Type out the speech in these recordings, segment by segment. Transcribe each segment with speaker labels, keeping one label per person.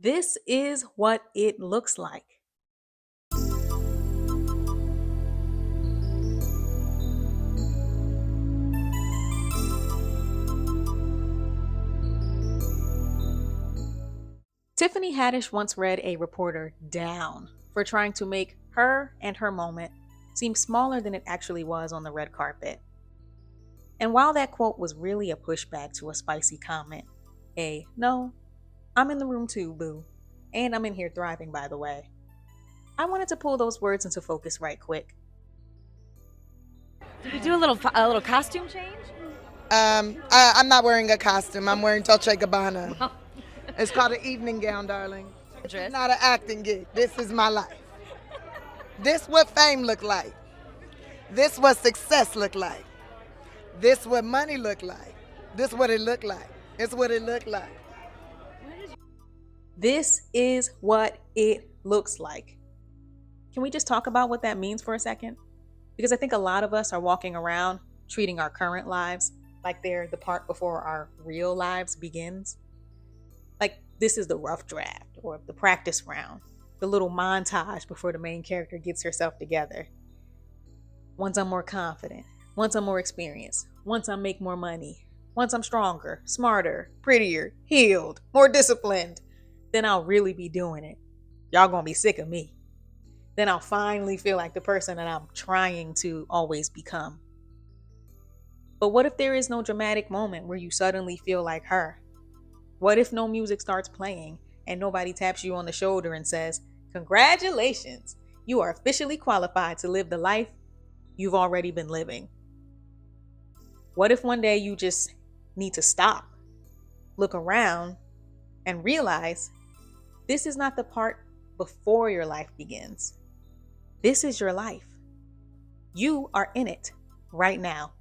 Speaker 1: This is what it looks like. Tiffany Haddish once read a reporter down for trying to make her and her moment seem smaller than it actually was on the red carpet. And while that quote was really a pushback to a spicy comment, no, I'm in the room too, boo. And I'm in here thriving, by the way. I wanted to pull those words into focus right quick.
Speaker 2: Did you do a little costume change?
Speaker 3: I'm not wearing a costume. I'm wearing Dolce Gabbana. It's called an evening gown, darling. It's not an acting gig. This is my life. This what fame look like. This what success look like. This what money look like. This what it look like. It's what it look like.
Speaker 1: This is what it looks like. Can we just talk about what that means for a second? Because I think a lot of us are walking around treating our current lives like they're the part before our real lives begins. Like this is the rough draft or the practice round, the little montage before the main character gets herself together. Once I'm more confident, once I'm more experienced, once I make more money, once I'm stronger, smarter, prettier, healed, more disciplined, then I'll really be doing it. Y'all gonna be sick of me. Then I'll finally feel like the person that I'm trying to always become. But what if there is no dramatic moment where you suddenly feel like her? What if no music starts playing and nobody taps you on the shoulder and says, "Congratulations, you are officially qualified to live the life you've already been living"? What if one day you just need to stop, look around, and realize this is not the part before your life begins. This is your life. You are in it right now.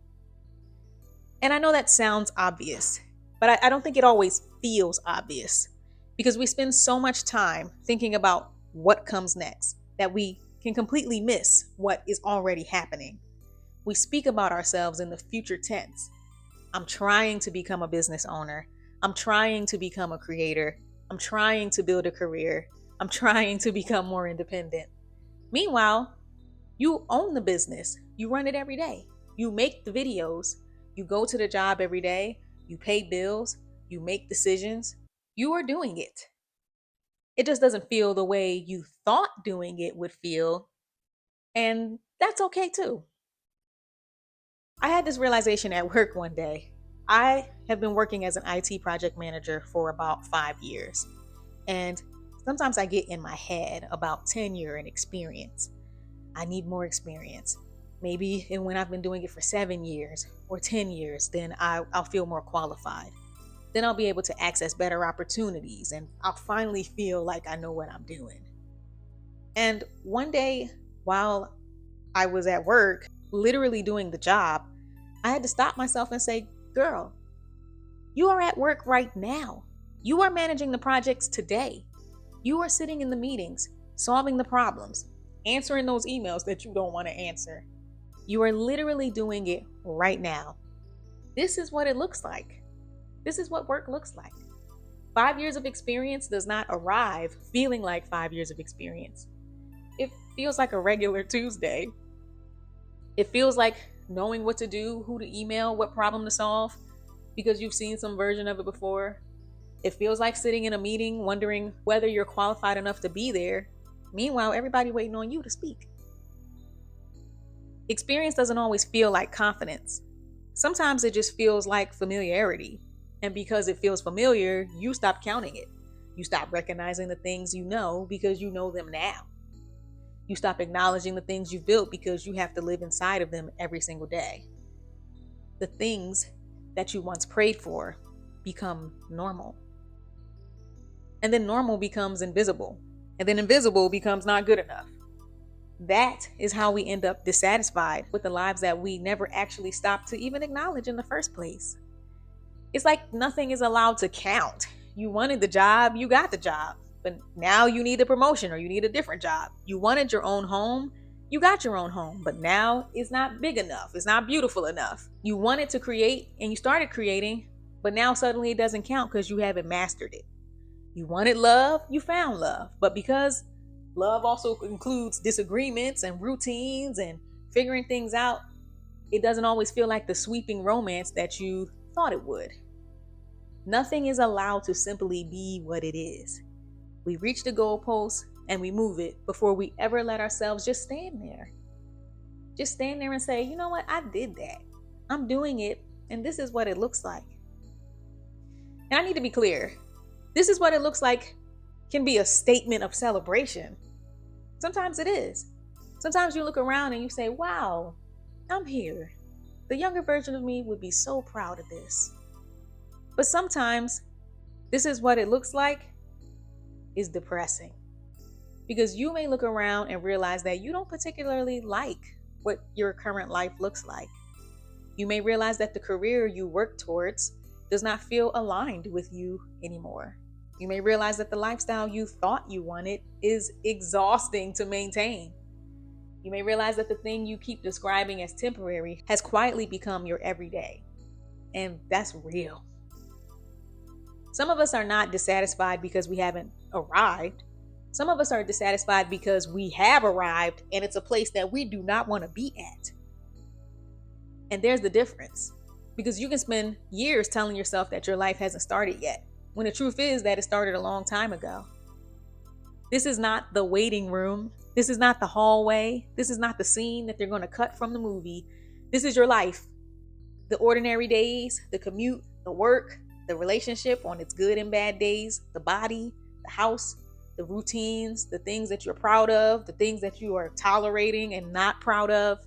Speaker 1: And I know that sounds obvious, but I don't think it always feels obvious because we spend so much time thinking about what comes next that we can completely miss what is already happening. We speak about ourselves in the future tense. I'm trying to become a business owner. I'm trying to become a creator. I'm trying to build a career. I'm trying to become more independent. Meanwhile, you own the business. You run it every day. You make the videos. You go to the job every day. You pay bills. You make decisions. You are doing it. It just doesn't feel the way you thought doing it would feel. And that's okay too. I had this realization at work one day. I have been working as an IT project manager for about 5 years. And sometimes I get in my head about tenure and experience. I need more experience. Maybe when I've been doing it for 7 years or 10 years, then I'll feel more qualified. Then I'll be able to access better opportunities and I'll finally feel like I know what I'm doing. And one day while I was at work, literally doing the job, I had to stop myself and say, "Girl, you are at work right now. You are managing the projects today. You are sitting in the meetings, solving the problems, answering those emails that you don't want to answer. You are literally doing it right now. This is what it looks like. This is what work looks like." 5 years of experience does not arrive feeling like 5 years of experience. It feels like a regular Tuesday. It feels like knowing what to do, who to email, what problem to solve, because you've seen some version of it before. It feels like sitting in a meeting wondering whether you're qualified enough to be there. Meanwhile, everybody waiting on you to speak. Experience doesn't always feel like confidence. Sometimes it just feels like familiarity. And because it feels familiar, you stop counting it. You stop recognizing the things you know because you know them now. You stop acknowledging the things you've built because you have to live inside of them every single day. The things that you once prayed for become normal. And then normal becomes invisible. And then invisible becomes not good enough. That is how we end up dissatisfied with the lives that we never actually stopped to even acknowledge in the first place. It's like nothing is allowed to count. You wanted the job, you got the job. But now you need a promotion or you need a different job. You wanted your own home, you got your own home. But now it's not big enough. It's not beautiful enough. You wanted to create and you started creating, but now suddenly it doesn't count because you haven't mastered it. You wanted love, you found love. But because love also includes disagreements and routines and figuring things out, it doesn't always feel like the sweeping romance that you thought it would. Nothing is allowed to simply be what it is. We reach the goalpost and we move it before we ever let ourselves just stand there. Just stand there and say, you know what? I did that. I'm doing it, and this is what it looks like. And I need to be clear. This is what it looks like can be a statement of celebration. Sometimes it is. Sometimes you look around and you say, wow, I'm here. The younger version of me would be so proud of this. But sometimes this is what it looks like is depressing. Because you may look around and realize that you don't particularly like what your current life looks like. You may realize that the career you work towards does not feel aligned with you anymore. You may realize that the lifestyle you thought you wanted is exhausting to maintain. You may realize that the thing you keep describing as temporary has quietly become your everyday. And that's real. Some of us are not dissatisfied because we haven't arrived. Some of us are dissatisfied because we have arrived and it's a place that we do not want to be at. And there's the difference. Because you can spend years telling yourself that your life hasn't started yet, when the truth is that it started a long time ago. This is not the waiting room. This is not the hallway. This is not the scene that they're going to cut from the movie. This is your life. The ordinary days, the commute, the work, the relationship on its good and bad days, the body, the house, the routines, the things that you're proud of, the things that you are tolerating and not proud of,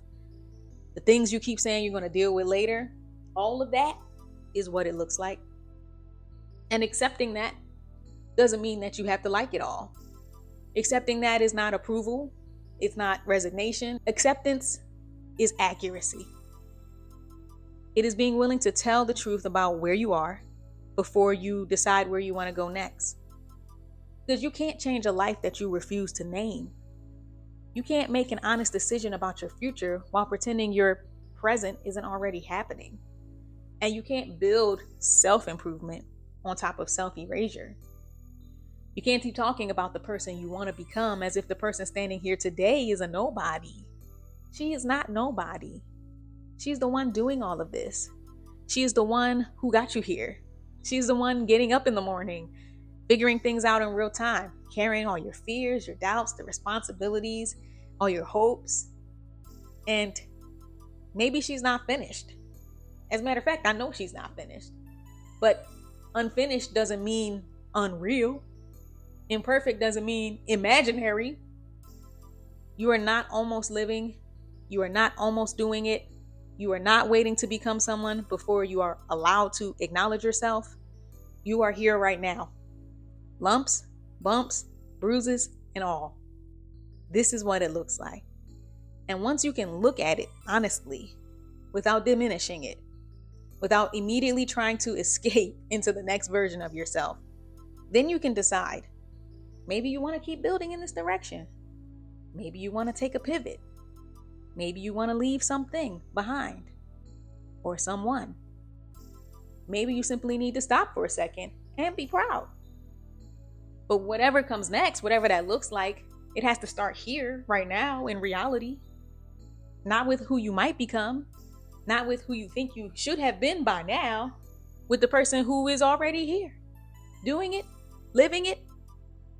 Speaker 1: the things you keep saying you're going to deal with later. All of that is what it looks like. And accepting that doesn't mean that you have to like it all. Accepting that is not approval. It's not resignation. Acceptance is accuracy. It is being willing to tell the truth about where you are before you decide where you want to go next. Because you can't change a life that you refuse to name. You can't make an honest decision about your future while pretending your present isn't already happening. And you can't build self-improvement on top of self-erasure. You can't keep talking about the person you want to become as if the person standing here today is a nobody. She is not nobody. She's the one doing all of this. She is the one who got you here. She's the one getting up in the morning, figuring things out in real time, carrying all your fears, your doubts, the responsibilities, all your hopes. And maybe she's not finished. As a matter of fact, I know she's not finished. But unfinished doesn't mean unreal. Imperfect doesn't mean imaginary. You are not almost living. You are not almost doing it. You are not waiting to become someone before you are allowed to acknowledge yourself. You are here right now. Lumps, bumps, bruises, and all. This is what it looks like. And once you can look at it honestly, without diminishing it, without immediately trying to escape into the next version of yourself, then you can decide. Maybe you want to keep building in this direction. Maybe you want to take a pivot. Maybe you want to leave something behind or someone. Maybe you simply need to stop for a second and be proud. But whatever comes next, whatever that looks like, it has to start here, right now, in reality. Not with who you might become, not with who you think you should have been by now, with the person who is already here, doing it, living it,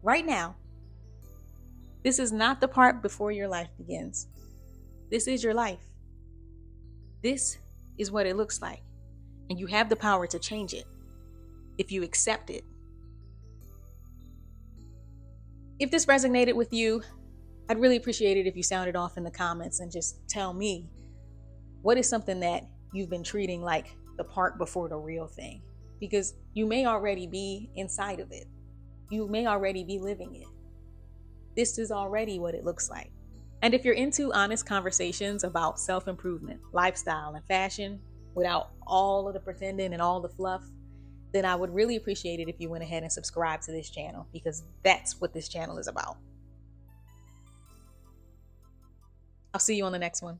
Speaker 1: right now. This is not the part before your life begins. This is your life. This is what it looks like. And you have the power to change it if you accept it. If this resonated with you, I'd really appreciate it if you sounded off in the comments and just tell me, what is something that you've been treating like the part before the real thing? Because you may already be inside of it. You may already be living it. This is already what it looks like. And if you're into honest conversations about self-improvement, lifestyle, and fashion, without all of the pretending and all the fluff, then I would really appreciate it if you went ahead and subscribed to this channel, because that's what this channel is about. I'll see you on the next one.